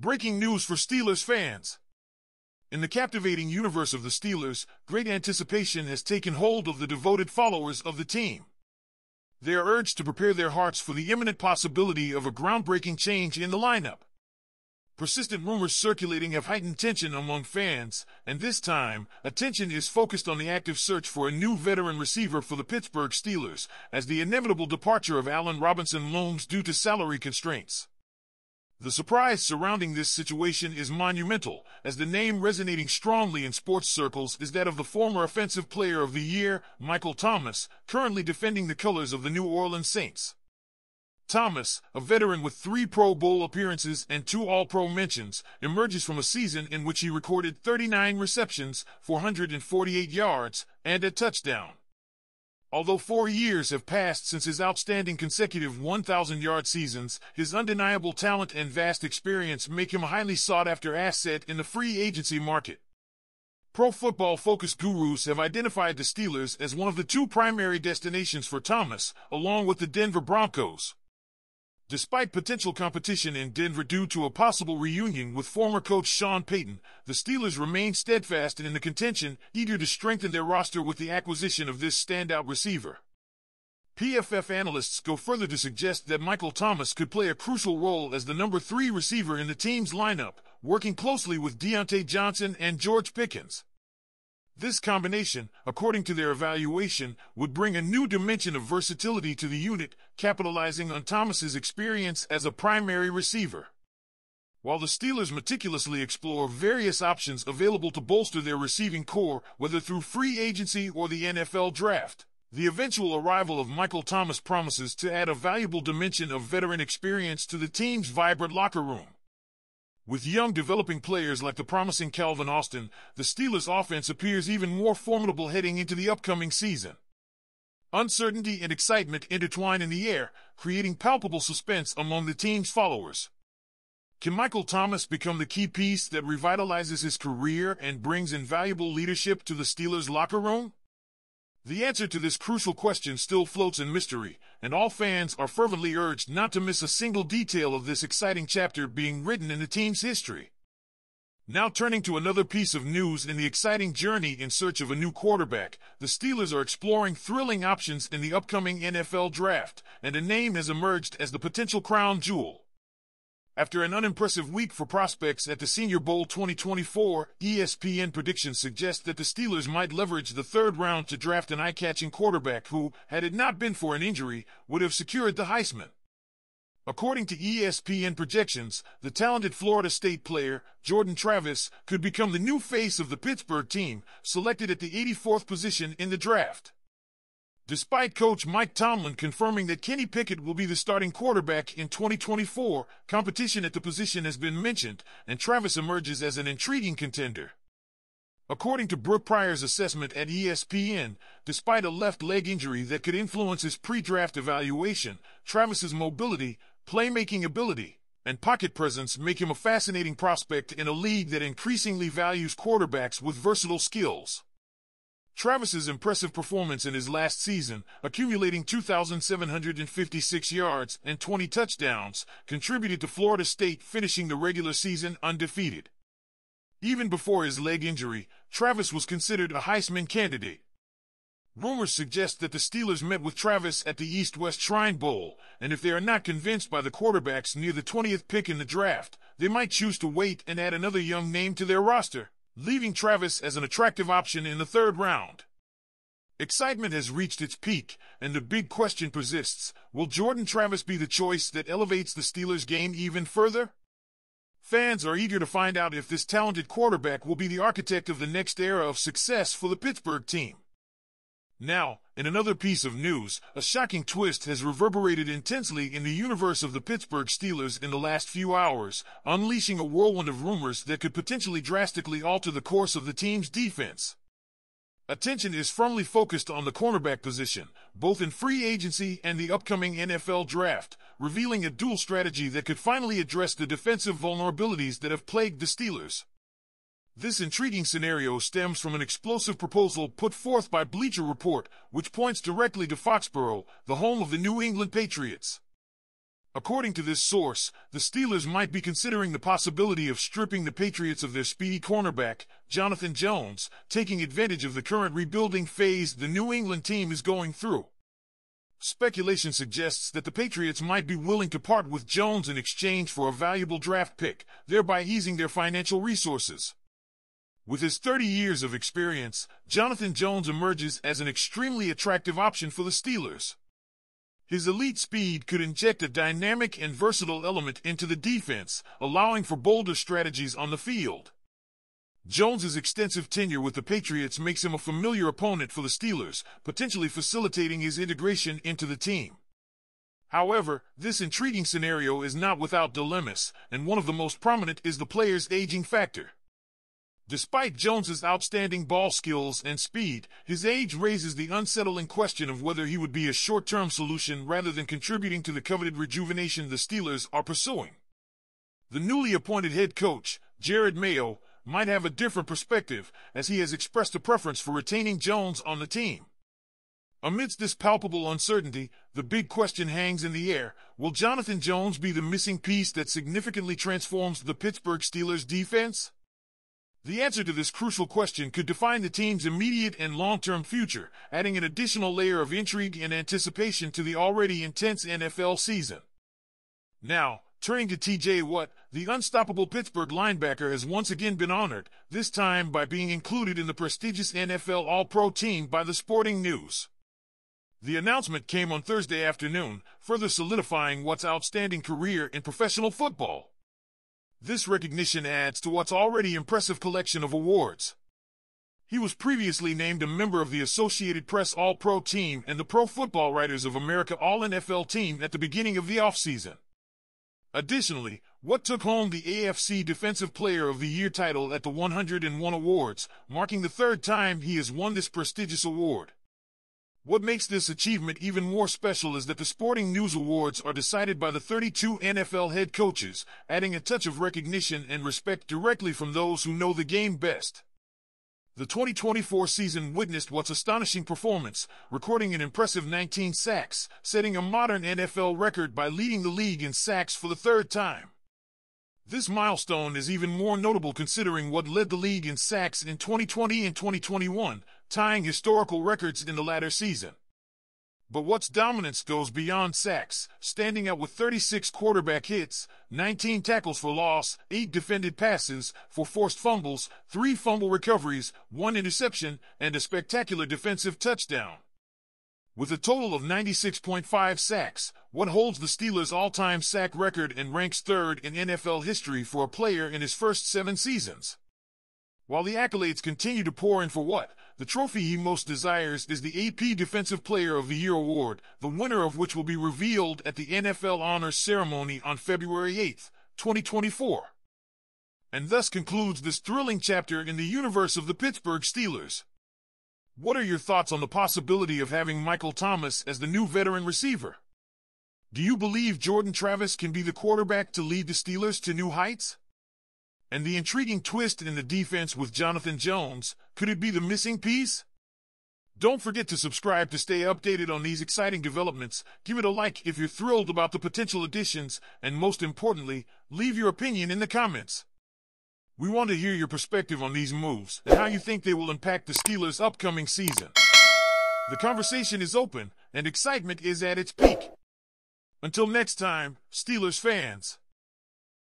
Breaking news for Steelers fans. In the captivating universe of the Steelers, great anticipation has taken hold of the devoted followers of the team. They are urged to prepare their hearts for the imminent possibility of a groundbreaking change in the lineup. Persistent rumors circulating have heightened tension among fans, and this time, attention is focused on the active search for a new veteran receiver for the Pittsburgh Steelers, as the inevitable departure of Allen Robinson looms due to salary constraints. The surprise surrounding this situation is monumental, as the name resonating strongly in sports circles is that of the former Offensive Player of the Year, Michael Thomas, currently defending the colors of the New Orleans Saints. Thomas, a veteran with 3 Pro Bowl appearances and 2 All-Pro mentions, emerges from a season in which he recorded 39 receptions, 448 yards, and a touchdown. Although 4 years have passed since his outstanding consecutive 1,000-yard seasons, his undeniable talent and vast experience make him a highly sought-after asset in the free agency market. Pro Football Focus gurus have identified the Steelers as one of the 2 primary destinations for Thomas, along with the Denver Broncos. Despite potential competition in Denver due to a possible reunion with former coach Sean Payton, the Steelers remain steadfast in the contention, eager to strengthen their roster with the acquisition of this standout receiver. PFF analysts go further to suggest that Michael Thomas could play a crucial role as the number 3 receiver in the team's lineup, working closely with Deontay Johnson and George Pickens. This combination, according to their evaluation, would bring a new dimension of versatility to the unit, capitalizing on Thomas's experience as a primary receiver. While the Steelers meticulously explore various options available to bolster their receiving core, whether through free agency or the NFL draft, the eventual arrival of Michael Thomas promises to add a valuable dimension of veteran experience to the team's vibrant locker room. With young developing players like the promising Calvin Austin, the Steelers' offense appears even more formidable heading into the upcoming season. Uncertainty and excitement intertwine in the air, creating palpable suspense among the team's followers. Can Michael Thomas become the key piece that revitalizes his career and brings invaluable leadership to the Steelers' locker room? The answer to this crucial question still floats in mystery, and all fans are fervently urged not to miss a single detail of this exciting chapter being written in the team's history. Now turning to another piece of news in the exciting journey in search of a new quarterback, the Steelers are exploring thrilling options in the upcoming NFL draft, and a name has emerged as the potential crown jewel. After an unimpressive week for prospects at the Senior Bowl 2024, ESPN predictions suggest that the Steelers might leverage the 3rd round to draft an eye-catching quarterback who, had it not been for an injury, would have secured the Heisman. According to ESPN projections, the talented Florida State player, Jordan Travis, could become the new face of the Pittsburgh team, selected at the 84th position in the draft. Despite coach Mike Tomlin confirming that Kenny Pickett will be the starting quarterback in 2024, competition at the position has been mentioned, and Travis emerges as an intriguing contender. According to Brooke Pryor's assessment at ESPN, despite a left leg injury that could influence his pre-draft evaluation, Travis's mobility, playmaking ability, and pocket presence make him a fascinating prospect in a league that increasingly values quarterbacks with versatile skills. Travis's impressive performance in his last season, accumulating 2,756 yards and 20 touchdowns, contributed to Florida State finishing the regular season undefeated. Even before his leg injury, Travis was considered a Heisman candidate. Rumors suggest that the Steelers met with Travis at the East-West Shrine Bowl, and if they are not convinced by the quarterbacks near the 20th pick in the draft, they might choose to wait and add another young name to their roster, leaving Travis as an attractive option in the 3rd round. Excitement has reached its peak, and the big question persists: will Jordan Travis be the choice that elevates the Steelers' game even further? Fans are eager to find out if this talented quarterback will be the architect of the next era of success for the Pittsburgh team. Now, in another piece of news, a shocking twist has reverberated intensely in the universe of the Pittsburgh Steelers in the last few hours, unleashing a whirlwind of rumors that could potentially drastically alter the course of the team's defense. Attention is firmly focused on the cornerback position, both in free agency and the upcoming NFL draft, revealing a dual strategy that could finally address the defensive vulnerabilities that have plagued the Steelers. This intriguing scenario stems from an explosive proposal put forth by Bleacher Report, which points directly to Foxborough, the home of the New England Patriots. According to this source, the Steelers might be considering the possibility of stripping the Patriots of their speedy cornerback, Jonathan Jones, taking advantage of the current rebuilding phase the New England team is going through. Speculation suggests that the Patriots might be willing to part with Jones in exchange for a valuable draft pick, thereby easing their financial resources. With his 30 years of experience, Jonathan Jones emerges as an extremely attractive option for the Steelers. His elite speed could inject a dynamic and versatile element into the defense, allowing for bolder strategies on the field. Jones's extensive tenure with the Patriots makes him a familiar opponent for the Steelers, potentially facilitating his integration into the team. However, this intriguing scenario is not without dilemmas, and one of the most prominent is the player's aging factor. Despite Jones's outstanding ball skills and speed, his age raises the unsettling question of whether he would be a short-term solution rather than contributing to the coveted rejuvenation the Steelers are pursuing. The newly appointed head coach, Jared Mayo, might have a different perspective, as he has expressed a preference for retaining Jones on the team. Amidst this palpable uncertainty, the big question hangs in the air: will Jonathan Jones be the missing piece that significantly transforms the Pittsburgh Steelers defense? The answer to this crucial question could define the team's immediate and long-term future, adding an additional layer of intrigue and anticipation to the already intense NFL season. Now, turning to TJ Watt, the unstoppable Pittsburgh linebacker has once again been honored, this time by being included in the prestigious NFL All-Pro team by the Sporting News. The announcement came on Thursday afternoon, further solidifying Watt's outstanding career in professional football. This recognition adds to Watt's already impressive collection of awards. He was previously named a member of the Associated Press All-Pro team and the Pro Football Writers of America All-NFL team at the beginning of the offseason. Additionally, Watt took home the AFC Defensive Player of the Year title at the 101 Awards, marking the third time he has won this prestigious award. What makes this achievement even more special is that the Sporting News Awards are decided by the 32 NFL head coaches, adding a touch of recognition and respect directly from those who know the game best. The 2024 season witnessed Watt's astonishing performance, recording an impressive 19 sacks, setting a modern NFL record by leading the league in sacks for the third time. This milestone is even more notable considering Watt led the league in sacks in 2020 and 2021, tying historical records in the latter season. But Watt's dominance goes beyond sacks, standing out with 36 quarterback hits, 19 tackles for loss, 8 defended passes, 4 forced fumbles, 3 fumble recoveries, 1 interception, and a spectacular defensive touchdown. With a total of 96.5 sacks, Watt holds the Steelers' all-time sack record and ranks third in NFL history for a player in his first 7 seasons. While the accolades continue to pour in for Watt, the trophy he most desires is the AP Defensive Player of the Year award, the winner of which will be revealed at the NFL Honors Ceremony on February 8, 2024. And thus concludes this thrilling chapter in the universe of the Pittsburgh Steelers. What are your thoughts on the possibility of having Michael Thomas as the new veteran receiver? Do you believe Jordan Travis can be the quarterback to lead the Steelers to new heights? And the intriguing twist in the defense with Jonathan Jones, could it be the missing piece? Don't forget to subscribe to stay updated on these exciting developments, give it a like if you're thrilled about the potential additions, and most importantly, leave your opinion in the comments. We want to hear your perspective on these moves and how you think they will impact the Steelers' upcoming season. The conversation is open, and excitement is at its peak. Until next time, Steelers fans.